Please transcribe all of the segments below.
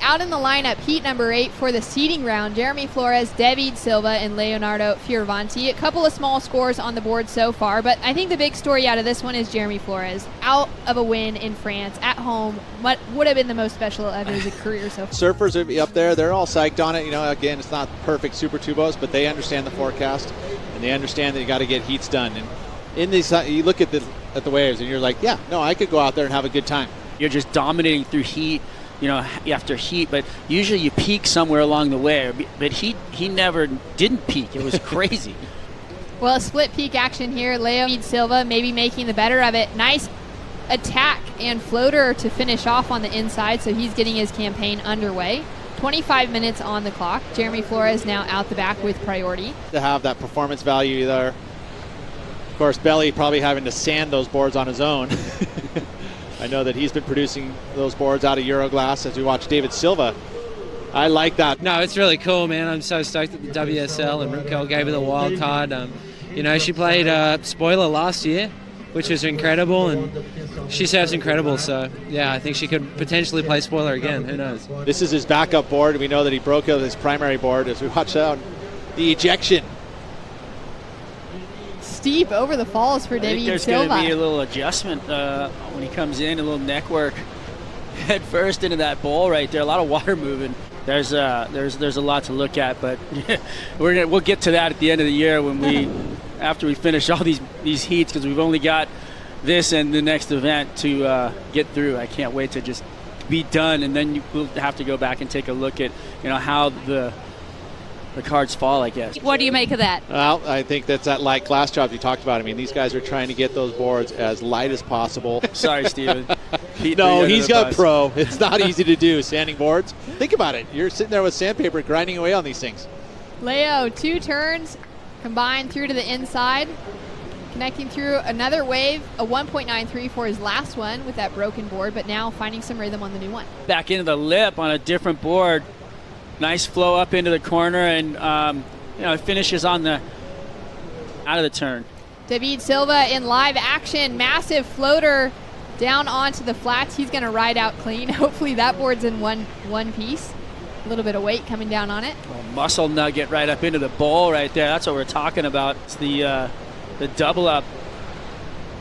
out in the lineup, heat number 8 for the seeding round. Jeremy Flores, Deivid, Silva, and Leonardo Fioravanti. A couple of small scores on the board so far, but I think the big story out of this one is Jeremy Flores. Out of a win in France, at home, what would have been the most special of his career so far. Surfers would be up there. They're all psyched on it. You know, again, it's not perfect Super Tubos, but they understand the forecast, and they understand that you got to get heats done. And in these, you look at the waves, and you're like, yeah, no, I could go out there and have a good time. You're just dominating through heat, you know, after heat, but usually you peak somewhere along the way. But he never didn't peak. It was crazy. Well, a split peak action here. Leonardo Silva maybe making the better of it. Nice attack and floater to finish off on the inside, so he's getting his campaign underway. 25 minutes on the clock. Jeremy Flores now out the back with priority. To have that performance value there. Of course, Belly probably having to sand those boards on his own. I know that he's been producing those boards out of Euroglass as we watch Deivid Silva. I like that. No, it's really cool, man. I'm so stoked that the WSL and Ripco gave her the wild card. You know, she played spoiler last year, which was incredible, and she serves incredible. So, yeah, I think she could potentially play spoiler again. Who knows? This is his backup board. We know that he broke out his primary board as we watch out the ejection. Steep over the falls for Deivid Silva. There's going to be a little adjustment when he comes in, a little neck work head first into that bowl right there. A lot of water moving. There's a lot to look at, but we'll get to that at the end of the year when after we finish all these heats, because we've only got this and the next event to get through. I can't wait to just be done, and then we'll have to go back and take a look at how the cards fall, I guess. What do you make of that? Well, I think that's that light glass job you talked about. I mean, these guys are trying to get those boards as light as possible. Sorry, Steven. No, he's got pro. It's not easy to do, sanding boards. Think about it. You're sitting there with sandpaper grinding away on these things. Leo, 2 turns, combined through to the inside, connecting through another wave, a 1.93 for his last one with that broken board, but now finding some rhythm on the new one. Back into the lip on a different board. Nice flow up into the corner, and it finishes on the out of the turn. Deivid Silva in live action, massive floater down onto the flats. He's going to ride out clean. Hopefully that board's in one piece. A little bit of weight coming down on it. Well, muscle nugget right up into the bowl right there. That's what we're talking about. It's the double up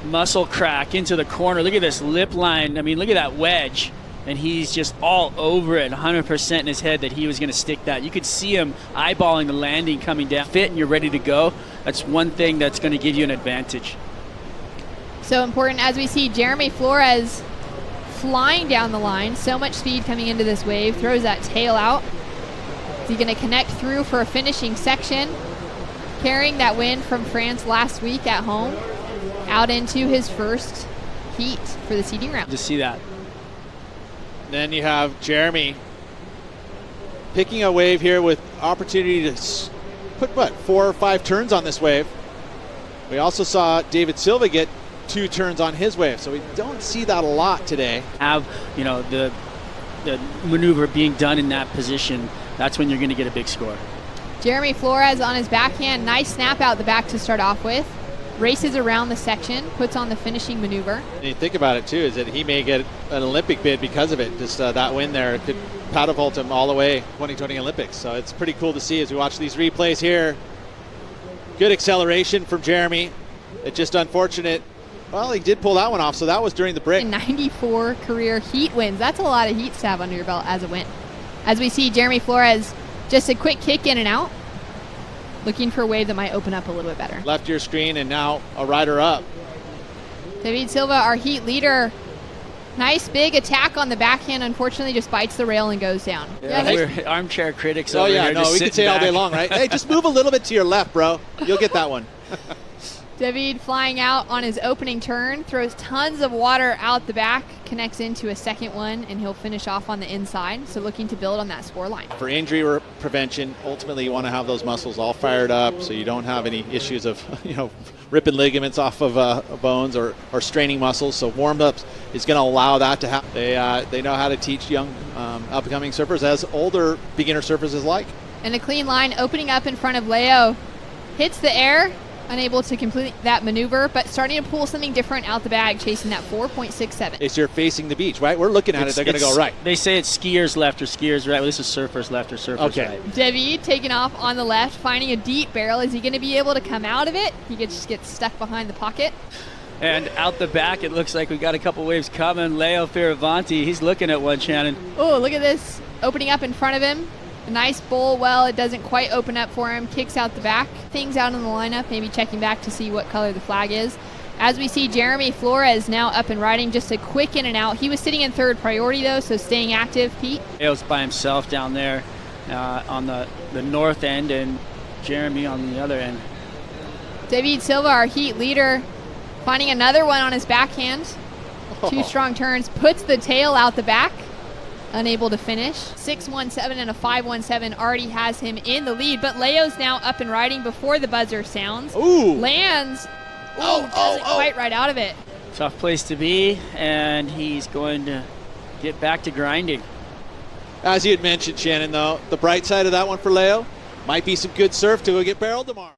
muscle crack into the corner. Look at this lip line. I mean, look at that wedge. And he's just all over it, 100% in his head that he was going to stick that. You could see him eyeballing the landing coming down. Fit and you're ready to go. That's one thing that's going to give you an advantage. So important as we see Jeremy Flores flying down the line. So much speed coming into this wave. Throws that tail out. Is he going to connect through for a finishing section? Carrying that win from France last week at home out into his first heat for the seeding round. To see that. Then you have Jeremy picking a wave here with opportunity to put, 4 or 5 turns on this wave. We also saw Deivid Silva get 2 turns on his wave, so we don't see that a lot today. Have, the maneuver being done in that position, that's when you're going to get a big score. Jeremy Flores on his backhand, nice snap out the back to start off with. Races around the section, puts on the finishing maneuver. And you think about it too, is that he may get an Olympic bid because of it. Just that win there could catapult him all the way 2020 Olympics. So it's pretty cool to see as we watch these replays here. Good acceleration from Jeremy. It's just unfortunate. Well, he did pull that one off, so that was during the break. 94 career heat wins. That's a lot of heats to have under your belt as a win. As we see Jeremy Flores, just a quick kick in and out. Looking for a wave that might open up a little bit better. Left your screen and now a rider up. Deivid Silva, our heat leader. Nice big attack on the backhand. Unfortunately, just bites the rail and goes down. Yeah, we're armchair critics over here. Oh, yeah, no, we could say all day long, right? Hey, just move a little bit to your left, bro. You'll get that one. Deivid flying out on his opening turn, throws tons of water out the back, connects into a second one, and he'll finish off on the inside. So looking to build on that score line. For injury prevention, ultimately you want to have those muscles all fired up so you don't have any issues of ripping ligaments off of bones or straining muscles. So warm-ups is going to allow that to happen. They know how to teach young upcoming surfers as older beginner surfers is like. And a clean line opening up in front of Leo. Hits the air. Unable to complete that maneuver, but starting to pull something different out the bag, chasing that 4.67. It's you're facing the beach, right? We're looking at it. They're going to go right. They say it's skier's left or skier's right. Well, this is surfer's left or surfer's right. Deivid taking off on the left, finding a deep barrel. Is he going to be able to come out of it? He just gets stuck behind the pocket. And out the back, it looks like we got a couple waves coming. Leo Fioravanti, he's looking at one, Shannon. Oh, look at this. Opening up in front of him. A nice bowl. Well, it doesn't quite open up for him. Kicks out the back. Things out in the lineup. Maybe checking back to see what color the flag is. As we see Jeremy Flores now up and riding. Just a quick in and out. He was sitting in third priority, though, so staying active. Pete? Leo's by himself down there on the north end, and Jeremy on the other end. Deivid Silva, our heat leader, finding another one on his backhand. 2 strong turns. Puts the tail out the back. Unable to finish. 6.17 and a 5.17 already has him in the lead, but Leo's now up and riding before the buzzer sounds. Ooh. Lands. Doesn't quite ride out of it. Tough place to be, and he's going to get back to grinding. As you had mentioned, Shannon, though, the bright side of that one for Leo might be some good surf to go get barreled tomorrow.